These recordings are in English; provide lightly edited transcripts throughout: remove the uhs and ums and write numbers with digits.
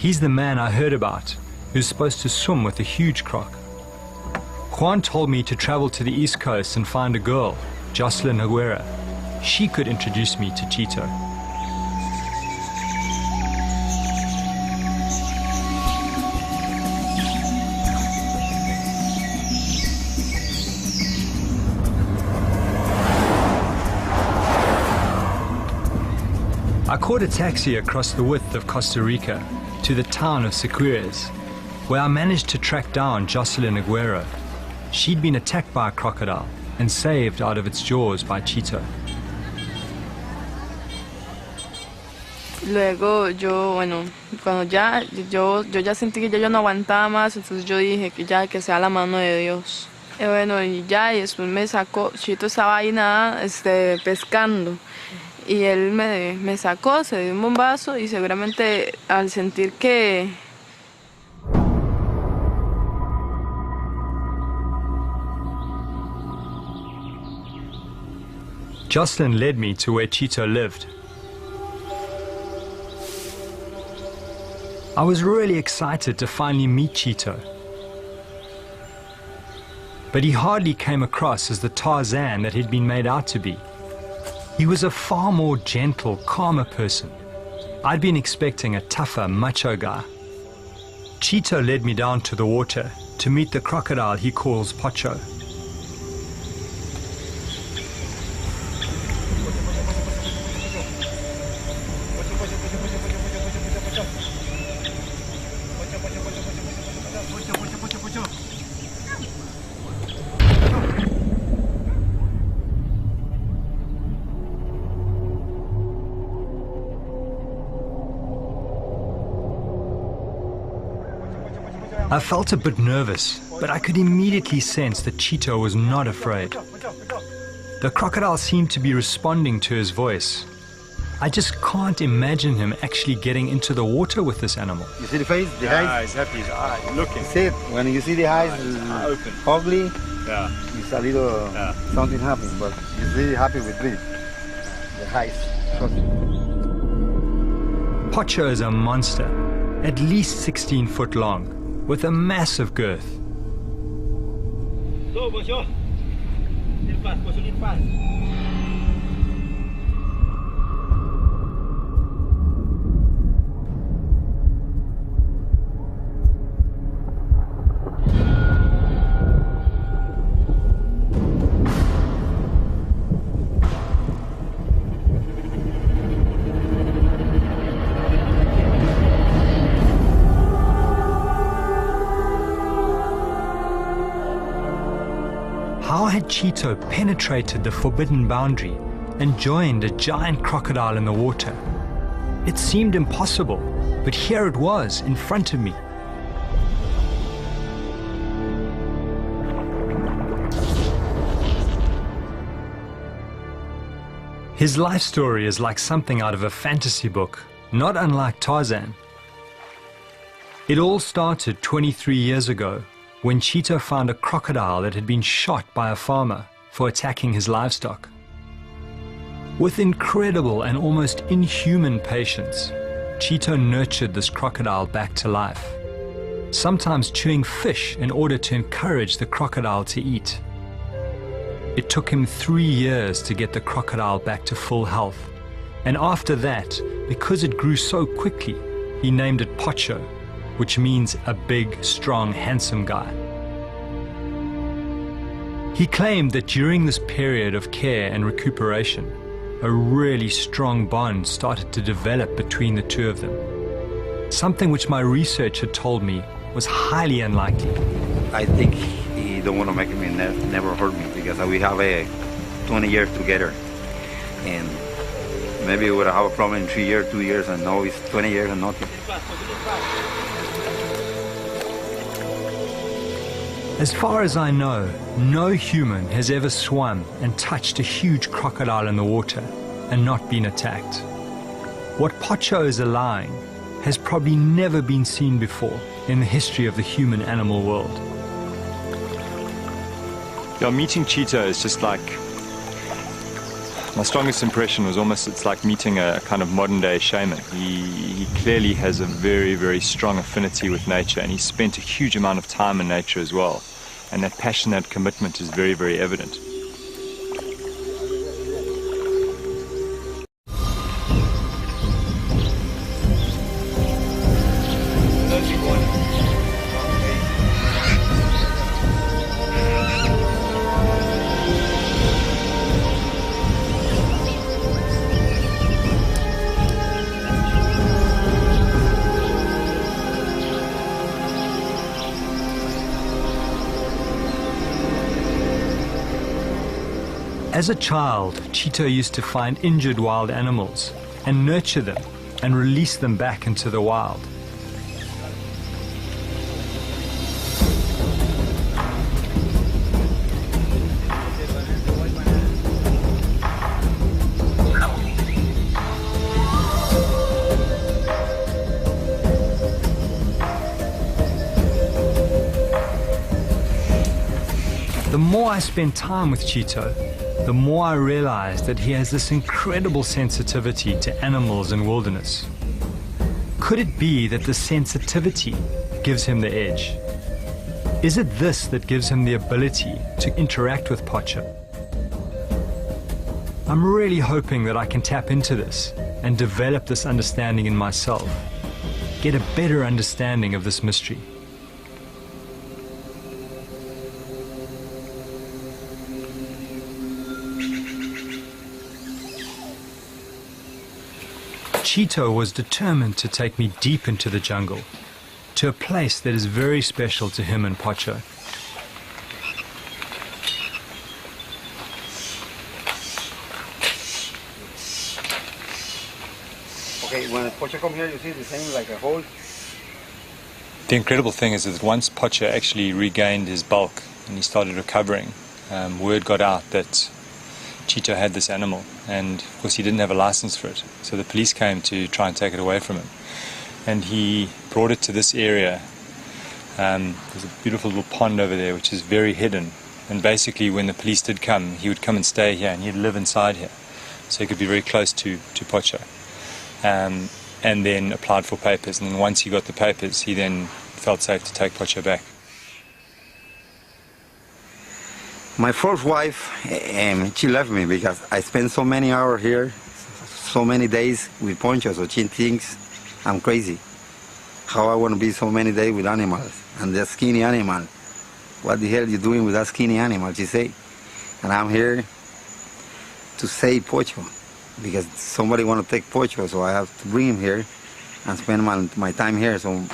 He's the man I heard about, who's supposed to swim with a huge croc. Juan told me to travel to the East Coast and find a girl, Jocelyn Aguera. She could introduce me to Cheeto. I caught a taxi across the width of Costa Rica to the town of Siquirres, where I managed to track down Jocelyn Aguero. She'd been attacked by a crocodile and saved out of its jaws by Cheeto. Luego cuando yo ya sentí que yo no aguantaba más, entonces yo dije que sea la mano de Dios. Y después me sacó, Cheeto estaba ahí pescando. Y él me sacó, se dio un bombazo y seguramente al sentir que... Jocelyn led me to where Cheeto lived. I was really excited to finally meet Cheeto. But he hardly came across as the Tarzan that he'd been made out to be. He was a far more gentle, calmer person. I'd been expecting a tougher, macho guy. Cheeto led me down to the water to meet the crocodile he calls Pocho. I felt a bit nervous, but I could immediately sense that Cheeto was not afraid. The crocodile seemed to be responding to his voice. I just can't imagine him actually getting into the water with this animal. You see the face? The eyes? He's happy, his eye, looking. See it? When you see the eyes open. ugly, Yeah. it's a little something happens, but he's really happy with this. The eyes. Pocho is a monster, at least 16 foot long, with a massive girth. How had Cheeto penetrated the forbidden boundary and joined a giant crocodile in the water? It seemed impossible, but here it was in front of me. His life story is like something out of a fantasy book, not unlike Tarzan. It all started 23 years ago, when Cheeto found a crocodile that had been shot by a farmer for attacking his livestock. With incredible and almost inhuman patience, Cheeto nurtured this crocodile back to life, sometimes chewing fish in order to encourage the crocodile to eat. It took him 3 years to get the crocodile back to full health, and after that, because it grew so quickly, he named it Pocho, which means a big, strong, handsome guy. He claimed that during this period of care and recuperation, a really strong bond started to develop between the two of them, something which my research had told me was highly unlikely. I think he don't want to make me never hurt me, because we have 20 years together, and maybe we would have a problem in 3 years, 2 years, and now it's 20 years and nothing. As far as I know, no human has ever swum and touched a huge crocodile in the water and not been attacked. What Pocho is allowing has probably never been seen before in the history of the human-animal world. Yeah, meeting Cheeto is just like My strongest impression was it's like meeting a kind of modern-day shaman. He clearly has a very, very strong affinity with nature, and he spent a huge amount of time in nature as well. And that passion, that commitment is very, very evident. As a child, Chito used to find injured wild animals and nurture them and release them back into the wild. The more I spent time with Chito, the more I realized that he has this incredible sensitivity to animals and wilderness. Could it be that the sensitivity gives him the edge? Is it this that gives him the ability to interact with Pocho? I'm really hoping that I can tap into this and develop this understanding in myself, get a better understanding of this mystery. Chito was determined to take me deep into the jungle, to a place that is very special to him and Pocho. Okay, when Pocho come here, you see the same like a hole. The incredible thing is that once Pocho actually regained his bulk and he started recovering, word got out that Chito had this animal, and of course he didn't have a license for it, so the police came to try and take it away from him, and he brought it to this area. There's a beautiful little pond over there which is very hidden, and basically when the police did come, he would come and stay here and he'd live inside here, so he could be very close to Pocho, and then applied for papers, and then once he got the papers he then felt safe to take Pocho back. My first wife, she left me because I spent so many hours here, so many days with Poncho, so she thinks I'm crazy. How I want to be so many days with animals, and that skinny animal. What the hell are you doing with that skinny animal, she say. And I'm here to save Pocho, because somebody want to take Pocho, so I have to bring him here and spend my time here. So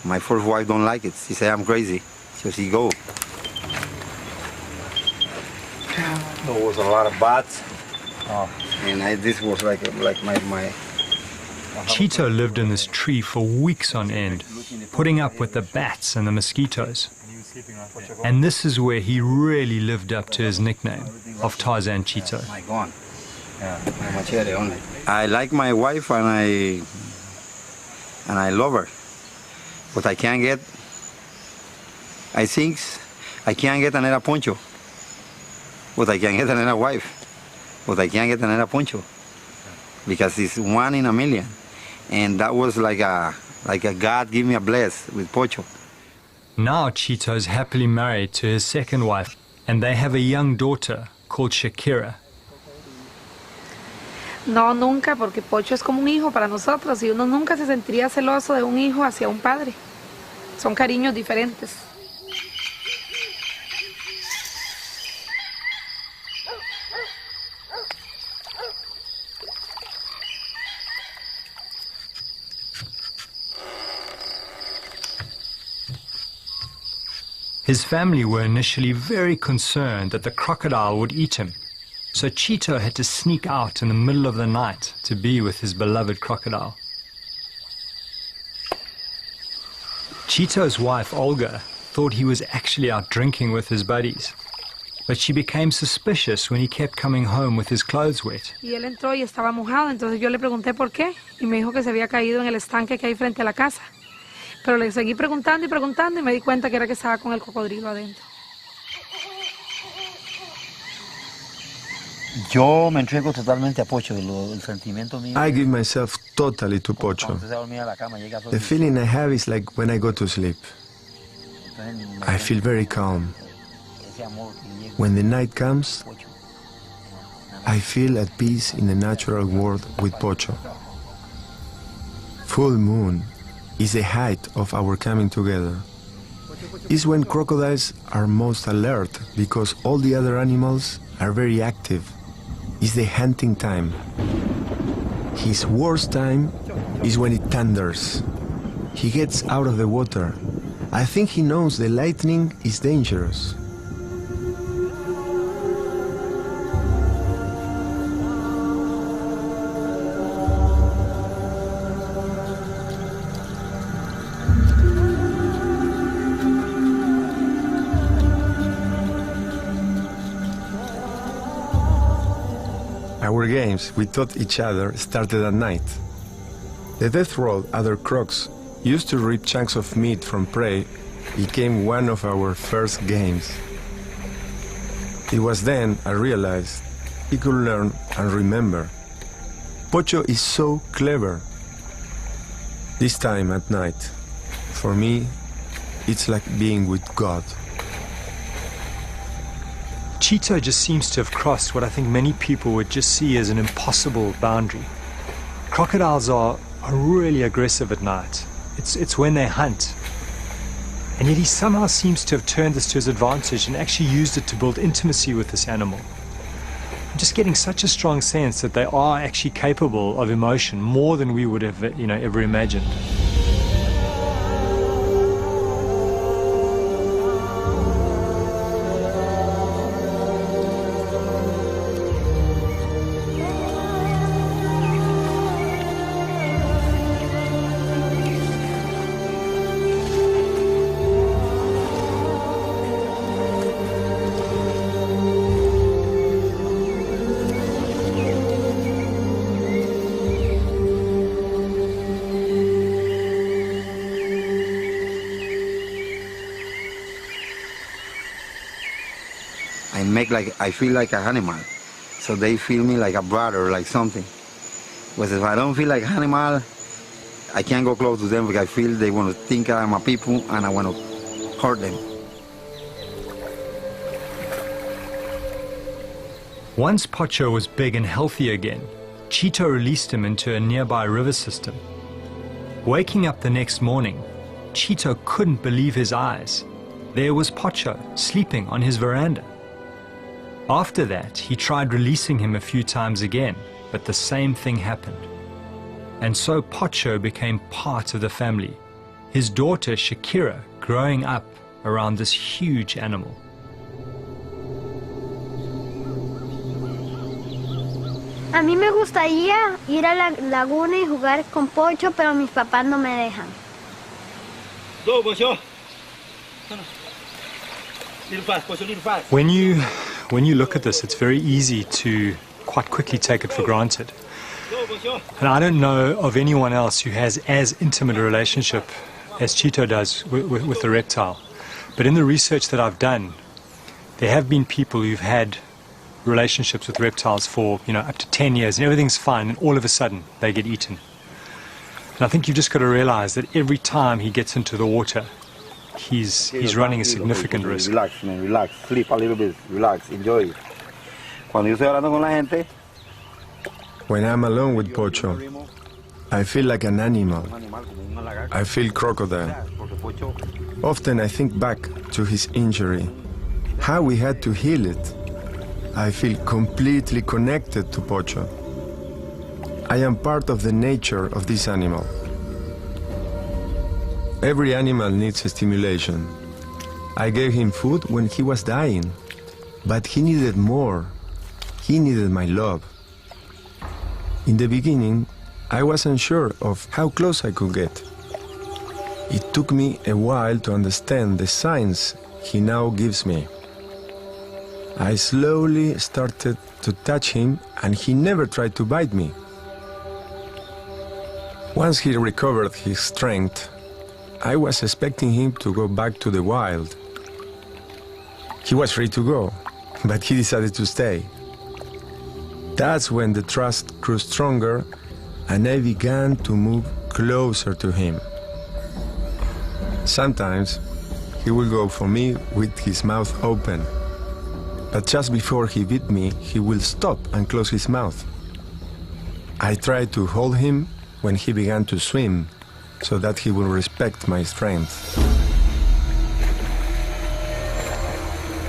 my first wife don't like it. She say I'm crazy, so she go. There was a lot of bats, and this was like my. Chito lived in this tree for weeks on end, putting up with the bats and the mosquitoes. And this is where he really lived up to his nickname of Tarzan Chito. My gun. My machete only. I like my wife and I love her, but I can't get. I think I can't get another Poncho. But I can get another wife, but I can't get another Poncho, because it's one in a million, and that was like a God give me a bless with Pocho. Now Chito is happily married to his second wife, and they have a young daughter called Shakira. No, nunca, porque Pocho es como un hijo para nosotros y uno nunca se sentiría celoso de un hijo hacia un padre. Son cariños diferentes. His family were initially very concerned that the crocodile would eat him, so Chito had to sneak out in the middle of the night to be with his beloved crocodile. Chito's wife, Olga, thought he was actually out drinking with his buddies, but she became suspicious when he kept coming home with his clothes wet. Y él entró y estaba mojado, entonces yo le pregunté por qué, y me dijo que se había caído en el estanque que hay frente a la casa. Pero le seguí preguntando y me di cuenta que era que estaba con el cocodrilo adentro. Yo me entrego totalmente a Pocho, el sentimiento mío. I give myself totally to Pocho. Cuando usted se dormía en la cama, llega The feeling I have is like when I go to sleep. I feel very calm. ese amor que llega When the night comes, Pocho. I feel at peace in the natural world with Pocho. Full moon is the height of our coming together. It's when crocodiles are most alert because all the other animals are very active. It's the hunting time. His worst time is when it thunders. He gets out of the water. I think he knows the lightning is dangerous. Our games, we taught each other, started at night. The death roll other crocs used to rip chunks of meat from prey became one of our first games. It was then I realized he could learn and remember. Pocho is so clever. This time at night, for me, it's like being with God. Cheetah just seems to have crossed what I think many people would just see as an impossible boundary. Crocodiles are really aggressive at night. It's when they hunt. And yet he somehow seems to have turned this to his advantage and actually used it to build intimacy with this animal. I'm just getting such a strong sense that they are actually capable of emotion more than we would have, ever imagined. I feel like an animal, so they feel me like a brother, like something. But if I don't feel like an animal, I can't go close to them because I feel they want to think I'm a people and I want to hurt them. Once Pocho was big and healthy again, Cheetah released him into a nearby river system. Waking up the next morning, Cheetah couldn't believe his eyes. There was Pocho sleeping on his veranda. After that, he tried releasing him a few times again, but the same thing happened. And so Pocho became part of the family, his daughter Shakira growing up around this huge animal. A mí me gustaría ir a la laguna y jugar con Pocho, pero mis papás no me dejan. Go, Pocho. Little fast, Pocho, little fast. When you look at this, it's very easy to quite quickly take it for granted. And I don't know of anyone else who has as intimate a relationship as Cheetah does with the reptile. But in the research that I've done, there have been people who've had relationships with reptiles for, up to 10 years, and everything's fine, and all of a sudden they get eaten. And I think you've just got to realize that every time he gets into the water, he's running a significant risk. Relax, man, relax. Sleep a little bit. Relax. Enjoy it. Cuando yo estoy hablando con la gente, When I'm alone with Pocho, I feel like an animal. I feel crocodile. Often I think back to his injury, how we had to heal it. I feel completely connected to Pocho. I am part of the nature of this animal. Every animal needs stimulation. I gave him food when he was dying, but he needed more. He needed my love. In the beginning, I wasn't sure of how close I could get. It took me a while to understand the signs he now gives me. I slowly started to touch him, and he never tried to bite me. Once he recovered his strength, I was expecting him to go back to the wild. He was free to go, but he decided to stay. That's when the trust grew stronger and I began to move closer to him. Sometimes he will go for me with his mouth open, but just before he bit me, he will stop and close his mouth. I tried to hold him when he began to swim, so that he will respect my strength.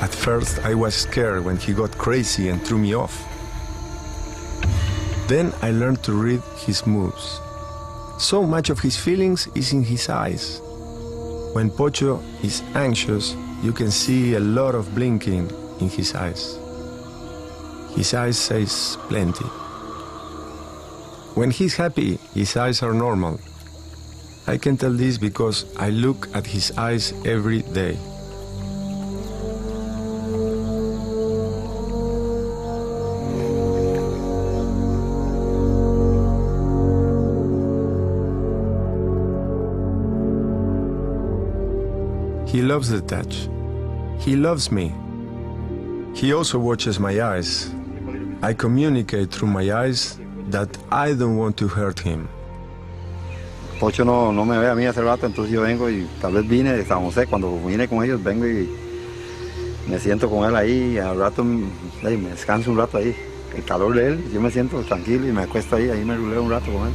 At first, I was scared when he got crazy and threw me off. Then I learned to read his moves. So much of his feelings is in his eyes. When Pocho is anxious, you can see a lot of blinking in his eyes. His eyes says plenty. When he's happy, his eyes are normal. I can tell this because I look at his eyes every day. He loves the touch. He loves me. He also watches my eyes. I communicate through my eyes that I don't want to hurt him. Pocho no me ve a mí hace rato, entonces yo vengo y tal vez vine de San José. Cuando vine con ellos, vengo y me siento con él ahí. Y al rato me descanso un rato ahí. El calor de él, yo me siento tranquilo y me acuesto ahí me ruleo un rato con él.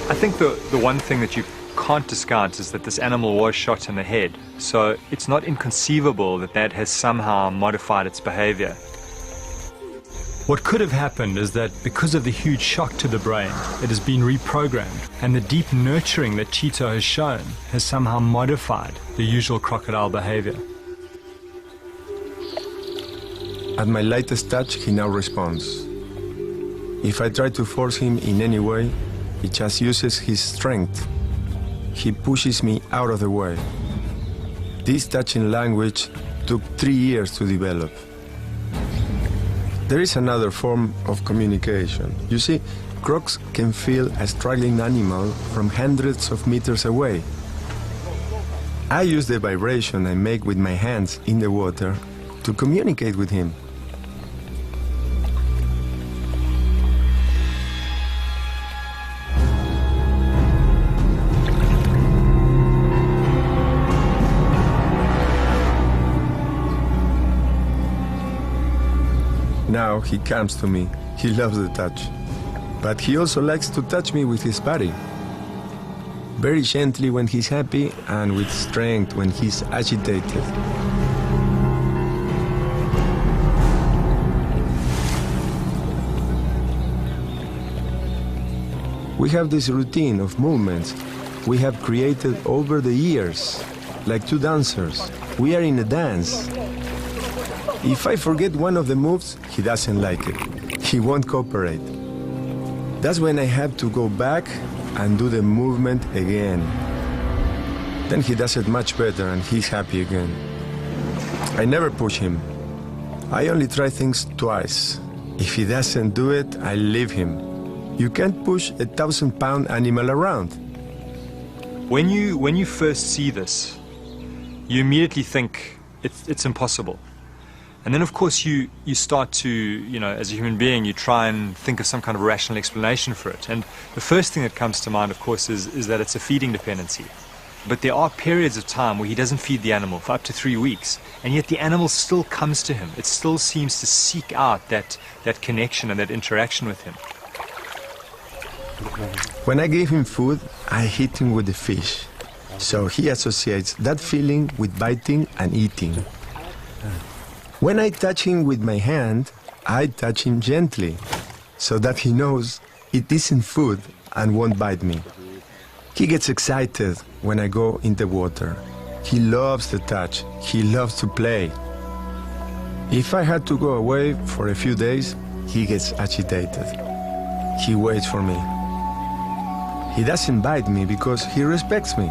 I think the one thing that you can't discount is that this animal was shot in the head, so it's not inconceivable that that has somehow modified its behavior. What could have happened is that because of the huge shock to the brain, it has been reprogrammed, and the deep nurturing that Cheeto has shown has somehow modified the usual crocodile behavior. At my lightest touch, he now responds. If I try to force him in any way, he just uses his strength. He pushes me out of the way. This touching language took 3 years to develop. There is another form of communication. You see, crocs can feel a struggling animal from hundreds of meters away. I use the vibration I make with my hands in the water to communicate with him. Now he comes to me. He loves the touch. But he also likes to touch me with his body. Very gently when he's happy and with strength when he's agitated. We have this routine of movements we have created over the years, like two dancers. We are in a dance. If I forget one of the moves, he doesn't like it. He won't cooperate. That's when I have to go back and do the movement again. Then he does it much better and he's happy again. I never push him. I only try things twice. If he doesn't do it, I leave him. You can't push a 1,000-pound animal around. When you first see this, you immediately think it's impossible. And then, of course, you start to, as a human being, you try and think of some kind of rational explanation for it. And the first thing that comes to mind, of course, is that it's a feeding dependency. But there are periods of time where he doesn't feed the animal for up to 3 weeks, and yet the animal still comes to him. It still seems to seek out that connection and that interaction with him. When I give him food, I hit him with the fish. So he associates that feeling with biting and eating. When I touch him with my hand, I touch him gently, so that he knows it isn't food and won't bite me. He gets excited when I go in the water. He loves the touch. He loves to play. If I had to go away for a few days, he gets agitated. He waits for me. He doesn't bite me because he respects me.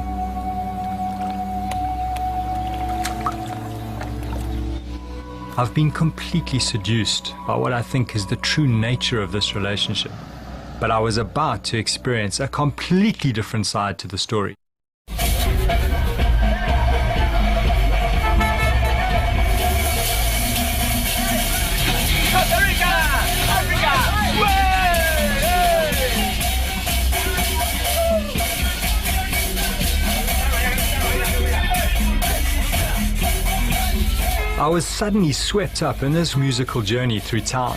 I've been completely seduced by what I think is the true nature of this relationship, but I was about to experience a completely different side to the story. I was suddenly swept up in this musical journey through town,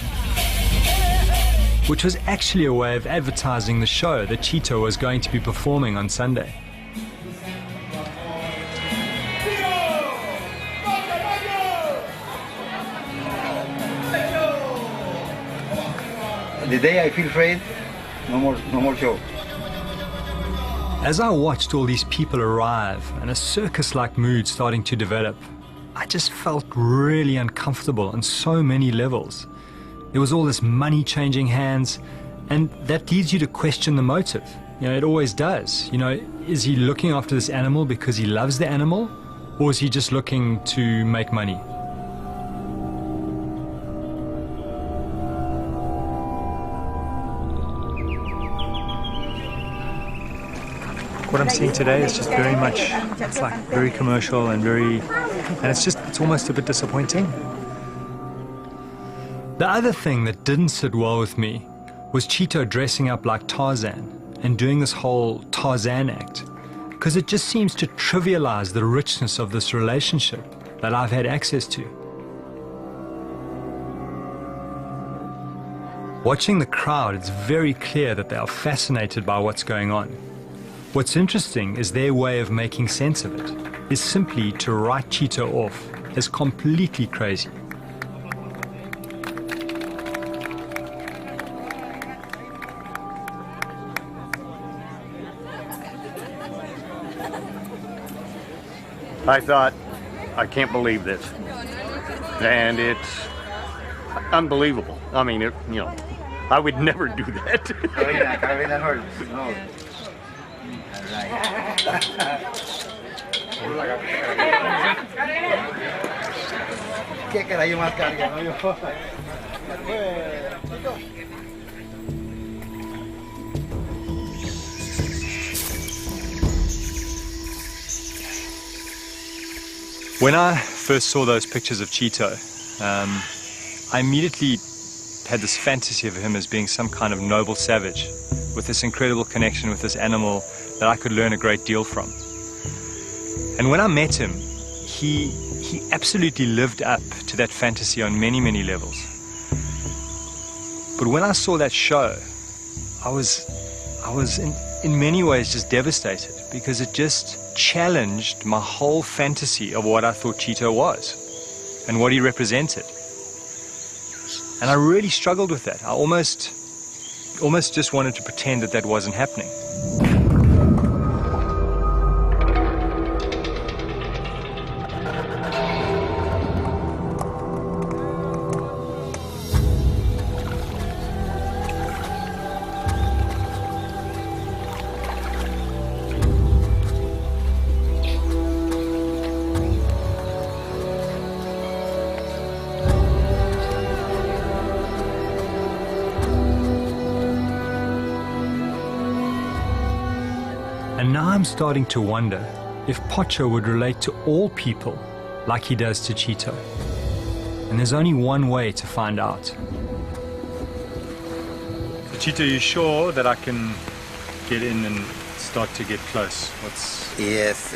which was actually a way of advertising the show that Cheetah was going to be performing on Sunday. The day I feel afraid, no more show. As I watched all these people arrive and a circus-like mood starting to develop, I just felt really uncomfortable on so many levels. There was all this money changing hands, and that leads you to question the motive. You know, it always does. You know, is he looking after this animal because he loves the animal, or is he just looking to make money? What I'm seeing today is just very much, it's like very commercial and it's almost a bit disappointing. The other thing that didn't sit well with me was Cheetah dressing up like Tarzan and doing this whole Tarzan act, because it just seems to trivialize the richness of this relationship that I've had access to. Watching the crowd, it's very clear that they are fascinated by what's going on. What's interesting is their way of making sense of it is simply to write Cheetah off as completely crazy. I thought, I can't believe this. And it's unbelievable. I mean, I would never do that. Carolina North. No. ¿Qué carajo más carga? No, yo. When I first saw those pictures of Cheetah, I immediately had this fantasy of him as being some kind of noble savage with this incredible connection with this animal that I could learn a great deal from. And when I met him, he absolutely lived up to that fantasy on many, many levels. But when I saw that show, I was in many ways just devastated, because it just challenged my whole fantasy of what I thought Cheetah was and what he represented. And I really struggled with that. I almost just wanted to pretend that that wasn't happening. And now I'm starting to wonder if Pocho would relate to all people like he does to Cheetah. And there's only one way to find out. Cheetah, are you sure that I can get in and start to get close? Yes,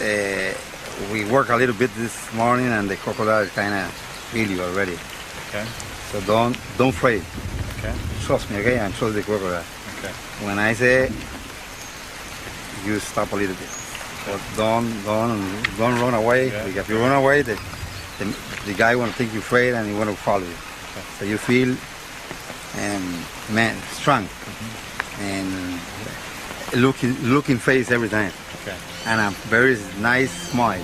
we worked a little bit this morning, and the crocodile kind of feel you already. Okay. So don't afraid. Okay. Trust me, okay? I'm trust the crocodile. Okay. When I say, you stop a little bit. But don't run away. Yeah. Because if you run away, the guy will think you're afraid and he want to follow you. Okay. So you feel, strong, and looking face every time. Okay. And a very nice smile.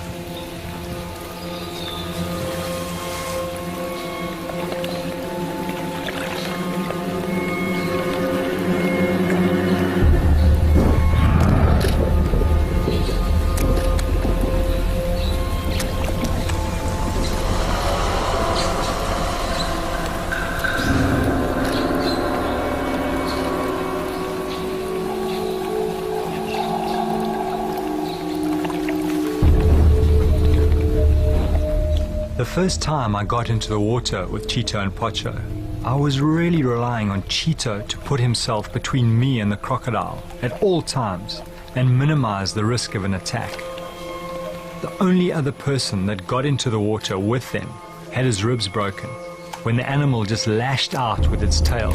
The first time I got into the water with Cheeto and Pocho, I was really relying on Cheeto to put himself between me and the crocodile at all times and minimize the risk of an attack. The only other person that got into the water with them had his ribs broken when the animal just lashed out with its tail.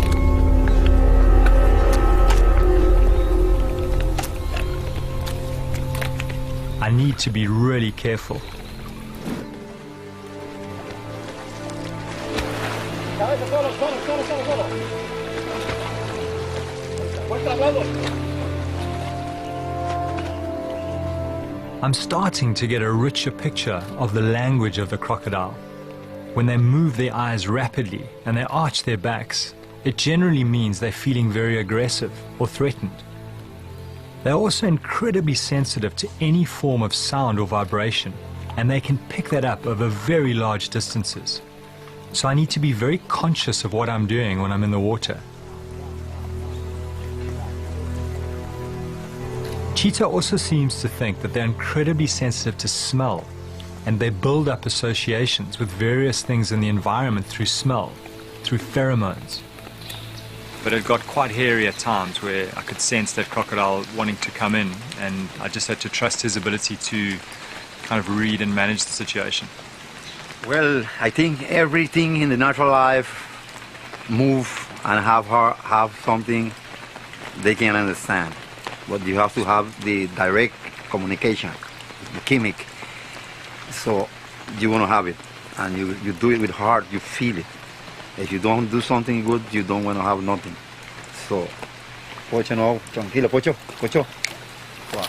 I need to be really careful. I'm starting to get a richer picture of the language of the crocodile. When they move their eyes rapidly and they arch their backs, it generally means they're feeling very aggressive or threatened. They're also incredibly sensitive to any form of sound or vibration, and they can pick that up over very large distances. So I need to be very conscious of what I'm doing when I'm in the water. Cheetah also seems to think that they're incredibly sensitive to smell, and they build up associations with various things in the environment through smell, through pheromones. But it got quite hairy at times where I could sense that crocodile wanting to come in, and I just had to trust his ability to kind of read and manage the situation. Well, I think everything in the natural life move and have something they can understand. But you have to have the direct communication, the chemic. So you want to have it, and you do it with heart, you feel it. If you don't do something good, you don't want to have nothing. So, Pocho, no, tranquilo, Pocho, Pocho. Wow.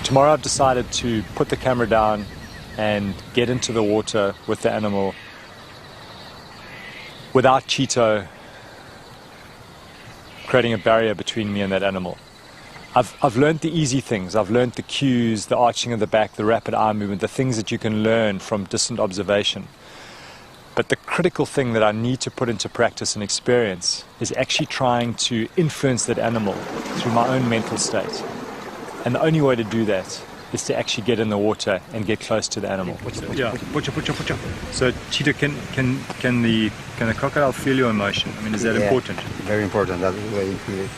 Tomorrow I've decided to put the camera down and get into the water with the animal without Cheeto creating a barrier between me and that animal. I've learned the easy things. I've learned the cues, the arching of the back, the rapid eye movement, the things that you can learn from distant observation. But the critical thing that I need to put into practice and experience is actually trying to influence that animal through my own mental state. And the only way to do that is to actually get in the water and get close to the animal. Yeah, Pocho. So Cheetah, can the crocodile feel your emotion? I mean, is that important? Very important. That's the way you feel it.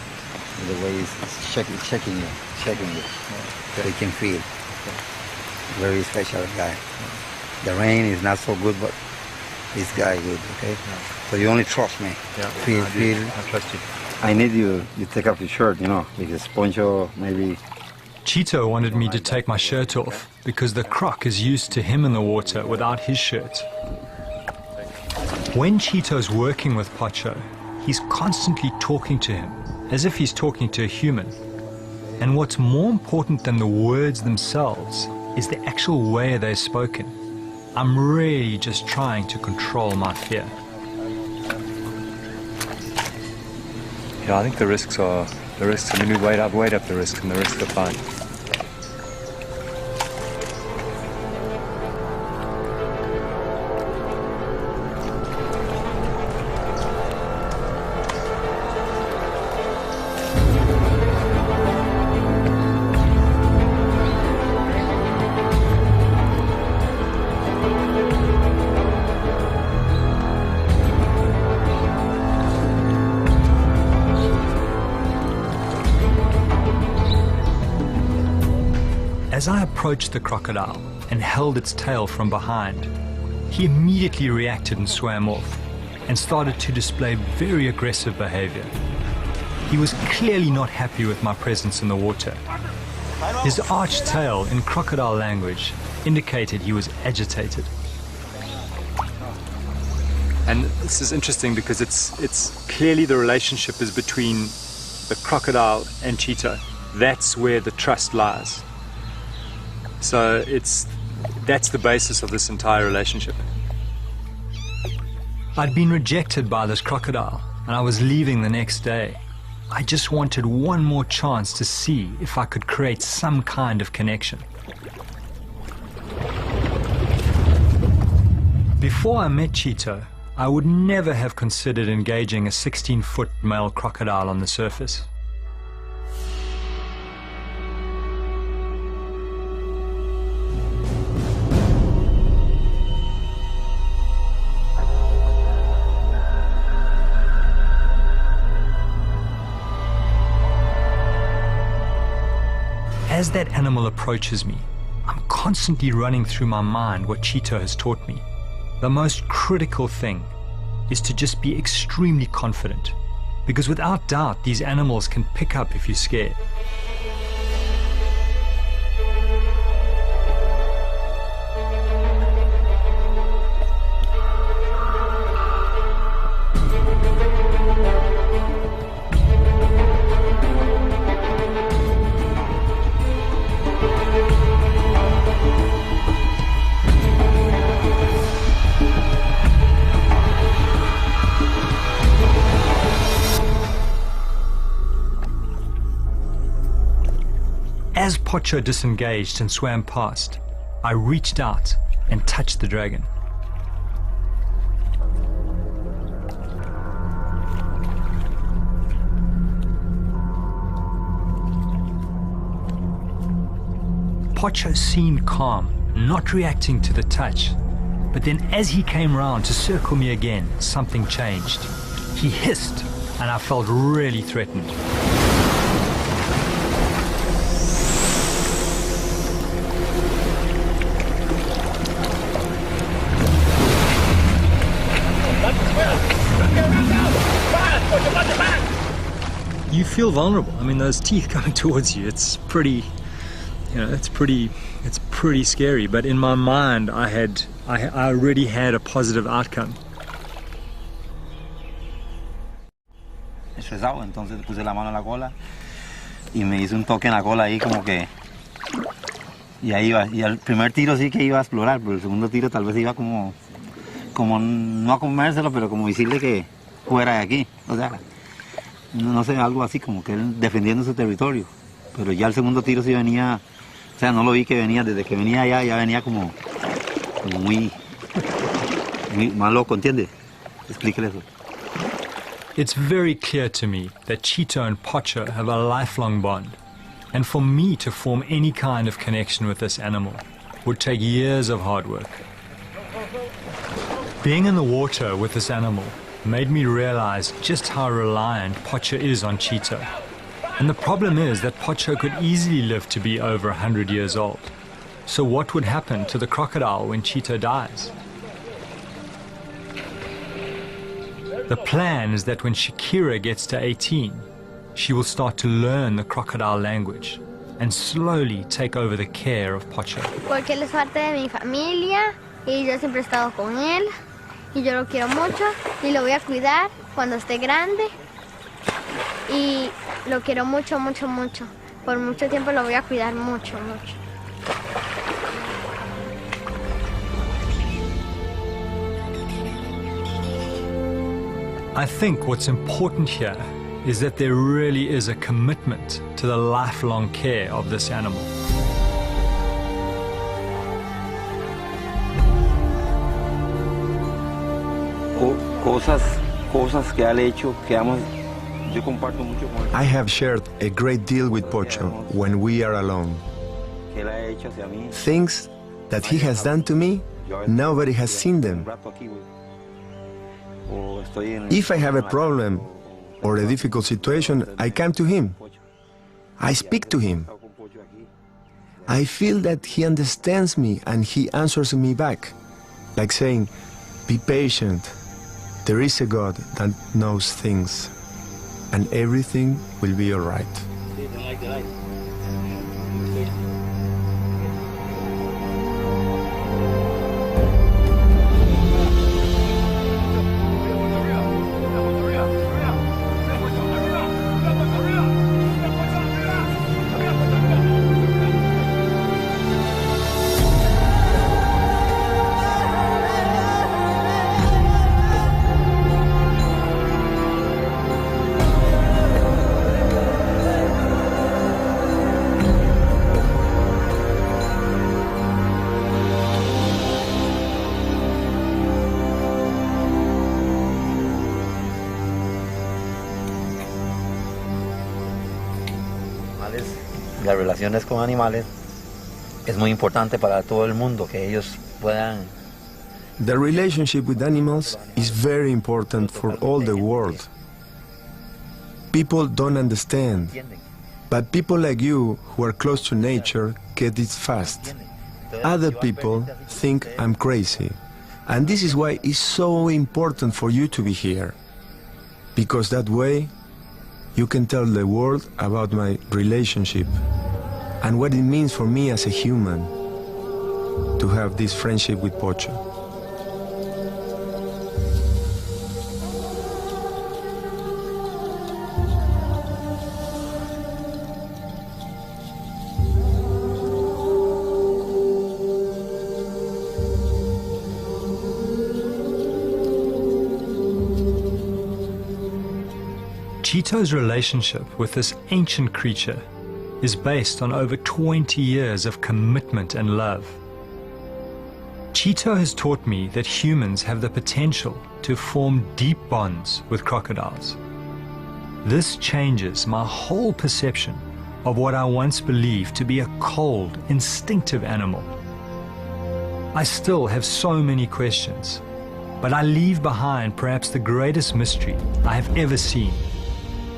The way it's checking you. Okay. They can feel. Okay. Very special guy. The rain is not so good, but this guy good. Okay. Yeah. So you only trust me. Yeah. Feel. I trust you. I need you take off your shirt, because Poncho maybe. Cheeto wanted me to take my shirt off because the croc is used to him in the water without his shirt. When Cheeto's working with Pocho, he's constantly talking to him as if he's talking to a human. And what's more important than the words themselves is the actual way they're spoken. I'm really just trying to control my fear. Yeah, I think the risks, I mean, I've weighed up the risks, and the risks are fine. As I approached the crocodile and held its tail from behind, he immediately reacted and swam off and started to display very aggressive behavior. He was clearly not happy with my presence in the water. His arched tail in crocodile language indicated he was agitated. And this is interesting because it's clearly the relationship is between the crocodile and Cheeto. That's where the trust lies. So that's the basis of this entire relationship. I'd been rejected by this crocodile and I was leaving the next day. I just wanted one more chance to see if I could create some kind of connection. Before I met Cheeto, I would never have considered engaging a 16-foot male crocodile on the surface. As that animal approaches me, I'm constantly running through my mind what Cheetah has taught me. The most critical thing is to just be extremely confident, because without doubt, these animals can pick up if you're scared. As Pocho disengaged and swam past, I reached out and touched the dragon. Pocho seemed calm, not reacting to the touch. But then as he came round to circle me again, something changed. He hissed, and I felt really threatened. You feel vulnerable. I mean, those teeth coming towards you, it's pretty, it's pretty scary. But in my mind, I already had a positive outcome. Estresado, entonces puse la mano en la cola y me hizo un toque en la cola ahí como que, y ahí iba. Y al primer tiro sí que iba a explorar, pero el segundo tiro tal vez iba como no a comérselo, pero como decirle que fuera de aquí. O sea, no sé, algo así como que él defendiendo su territorio. Pero ya el segundo tiro sí venía, o sea, no lo vi que venía, desde que venía allá ya venía como muy más loco, ¿entiendes? Explíquele eso. It's very clear to me that Cheetah and Pocho have a lifelong bond, and for me to form any kind of connection with this animal would take years of hard work. Being in the water with this animal made me realize just how reliant Pocho is on Cheetah. And the problem is that Pocho could easily live to be over 100 years old. So what would happen to the crocodile when Cheetah dies? The plan is that when Shakira gets to 18, she will start to learn the crocodile language and slowly take over the care of Pocho. Porque él es parte de mi familia y yo siempre he estado con él y yo lo quiero mucho y lo voy a cuidar cuando esté grande y lo quiero mucho, mucho, mucho. Por mucho tiempo lo voy a cuidar mucho, mucho. I think what's important here is that there really is a commitment to the lifelong care of this animal. Cosas que ha hecho, que yo comparto mucho con él. I have shared a great deal with Pocho when we are alone. Que él ha hecho hacia mí. Things that he has done to me, nobody has seen them. If I have a problem or a difficult situation, I come to him. I speak to him. I feel that he understands me and he answers me back, like saying, "Be patient. There is a God that knows things, and everything will be all right." las relaciones con animales es muy importante para todo el mundo, que ellos puedan. The relationship with animals is very important for all the world. People don't understand, but people like you who are close to nature get it fast. Other people think I'm crazy, and this is why it's so important for you to be here, because that way you can tell the world about my relationship and what it means for me as a human to have this friendship with Pocho. Chito's relationship with this ancient creature is based on over 20 years of commitment and love. Chito has taught me that humans have the potential to form deep bonds with crocodiles. This changes my whole perception of what I once believed to be a cold, instinctive animal. I still have so many questions, but I leave behind perhaps the greatest mystery I have ever seen,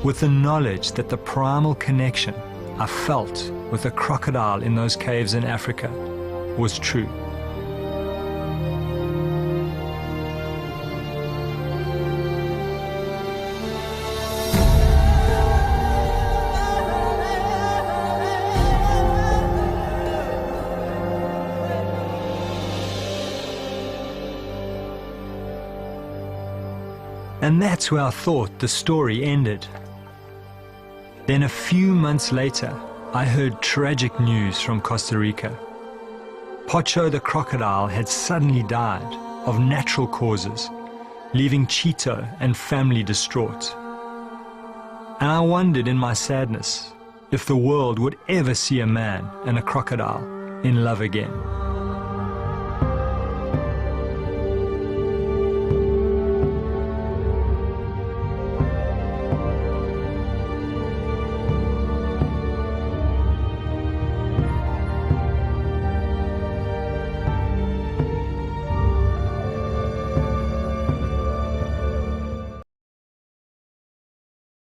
with the knowledge that the primal connection I felt with a crocodile in those caves in Africa was true. And that's where I thought the story ended. Then a few months later, I heard tragic news from Costa Rica. Pocho the crocodile had suddenly died of natural causes, leaving Chito and family distraught. And I wondered in my sadness if the world would ever see a man and a crocodile in love again.